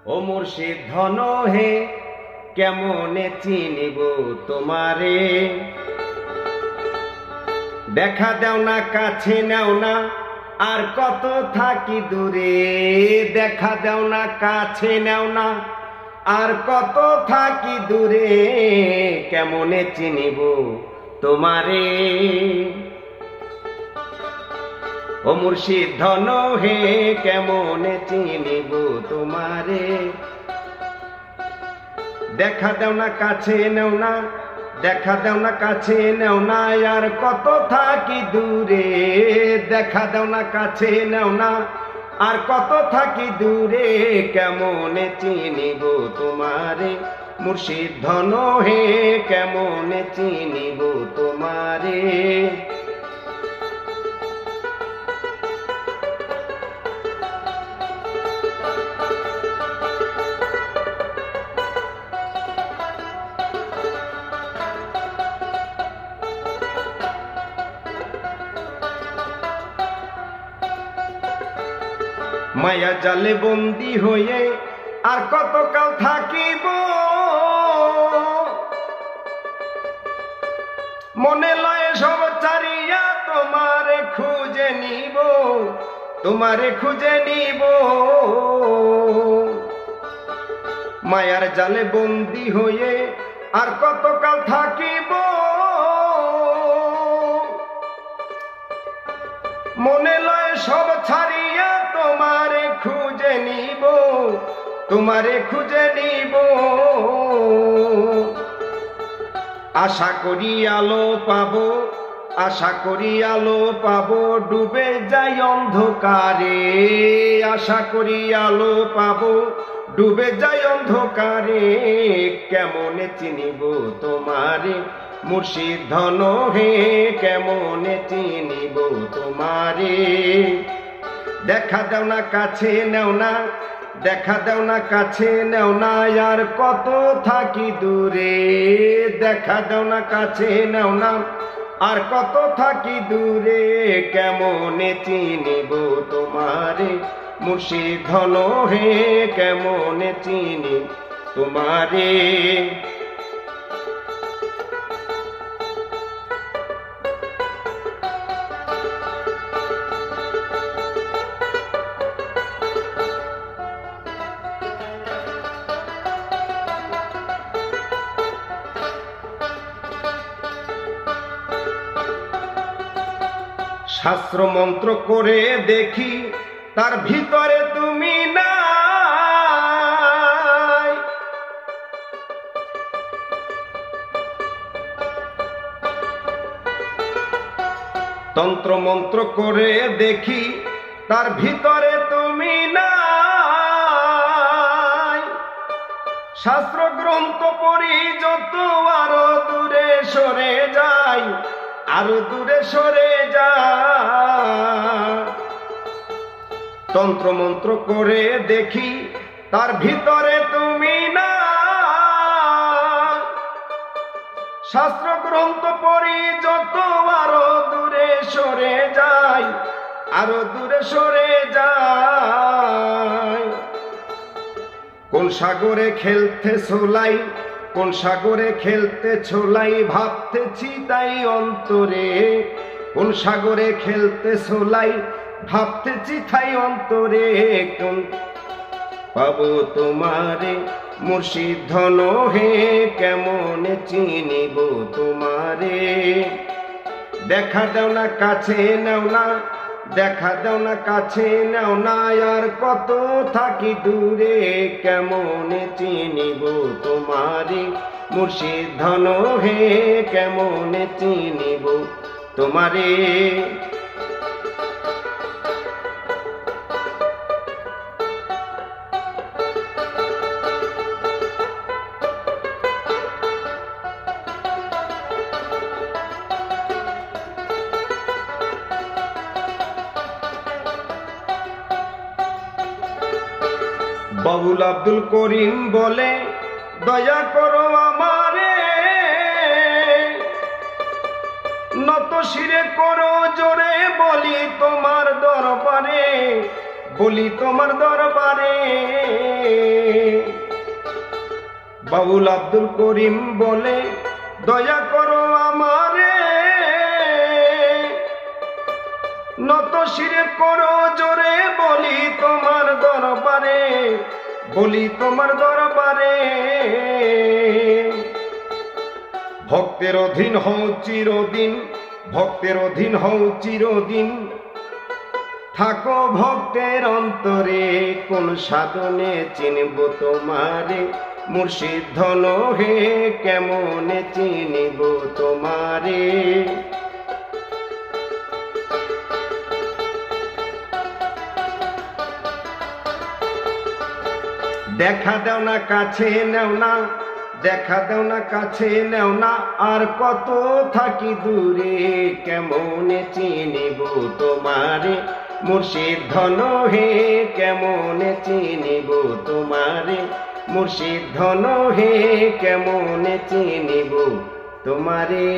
ও মুর্শিদ ধন হে কেমনে চিনিব তোমারে, দেখা দেও না কাছে নেও না আর কত থাকি দূরে, দেখা দেও না কাছে নেও না আর কত থাকি দূরে, কেমনে চিনিব তোমারে। ও মুর্শিদ ধন হে কেমনে চিনিব তোমারে, দেখা দেও না কাছে নেও না, দেখা দেও না কাছে নেও না আর কত থাকি দূরে, দেখা দেও না কাছে নেও না আর কত থাকি দূরে, কেমনে চিনিব তোমারে। মুর্শিদ ধন হে কেমনে চিনিব তোমারে। মায়া জালে বন্দী হয়ে আর কতকাল থাকিব, মনে লয়ে সব ছাড়িয়া তোমারে খুঁজে নিব, তোমারে খুঁজে নিব। মায়ার জালে বন্দী হয়ে আর কতকাল থাকিব, মনে লয় সব ছাড়িয়া তোমারে খুঁজে নিব, তোমারে খুঁজে নিব। আশা করি আলো পাবো, আশা করি আলো পাবো, ডুবে যাই অন্ধকারে, আশা করি আলো পাবো, ডুবে যাই অন্ধকারে, কেমনে চিনিব তোমারে। মুর্শিদ ধন হে কেমনে চিনিব তোমারে, দেখা দেও না কাছে নেও না, দেখা দেও না কাছে নেও না আর কত থাকি দূরে, দেখা দেও না কাছে নেও না আর কত থাকি দূরে, কেমনে চিনিব তোমারে। মুর্শিদ ধন হে কেমনে চিনি তোমারে। শাস্ত্র মন্ত্র করে দেখি তার ভিতরে তুমি নাই, তন্ত্র মন্ত্র করে দেখি তার ভিতরে তুমি নাই। শাস্ত্র গ্রন্থ পড়ি যত আরো দূরে সরে যাই, আরো দূরে সরে যায়। তন্ত্র মন্ত্র করে দেখি তার ভিতরে তুমি না, শাস্ত্র গ্রন্থ পড়ি যত আরো দূরে সরে যাই, আরো দূরে সরে যায়। কোন সাগরে খেলতে ছোলাই, কোন সাগরে খেলতে ছোলাই, ভাবতেছি তাই অন্তরে, কোন সাগরে খেলতে ছোলাই, ভাবতেছি তাই অন্তরে, কোন পাবো তোমারে। মুর্শিদ ধন হে কেমনে চিনিব তোমারে, দেখা দেও না কাছে নেও না, দেখা দেও না কাছে নেও না আর কত থাকি দূরে, কেমনে চিনিব তোমারে। মুর্শিদ ধন হে কেমনে চিনিব তোমারে। বাউল আব্দুল করিম বলে দয়া করো আমারে, নত শিরে করো জোরে বলি তোমার দরবারে, বলি তোমার দরবারে। বাউল আব্দুল করিম বলে দয়া করো আমারে, নত শিরে করো জোরে, বলি তোমার দরবারে, বলি তোমার দরবারে। ভক্তের অধীন হও চিরদিন, ভক্তের অধীন হও চিরদিন, থাকো ভক্তের অন্তরে, কোন সাধনে চিনব তোমারে, মুর্শিদ ধন হে কেমনে চিনিব তোমারে। দেখা দাও না কাছে নেও না, দেখা দাও না কাছে নেও না, আর কত থাকি দূরে, কেমনে চিনিব তোমারে, মুর্শিদ ধন হে কেমনে চিনিব তোমারে, মুর্শিদ ধন হে কেমনে চিনিব তোমারে।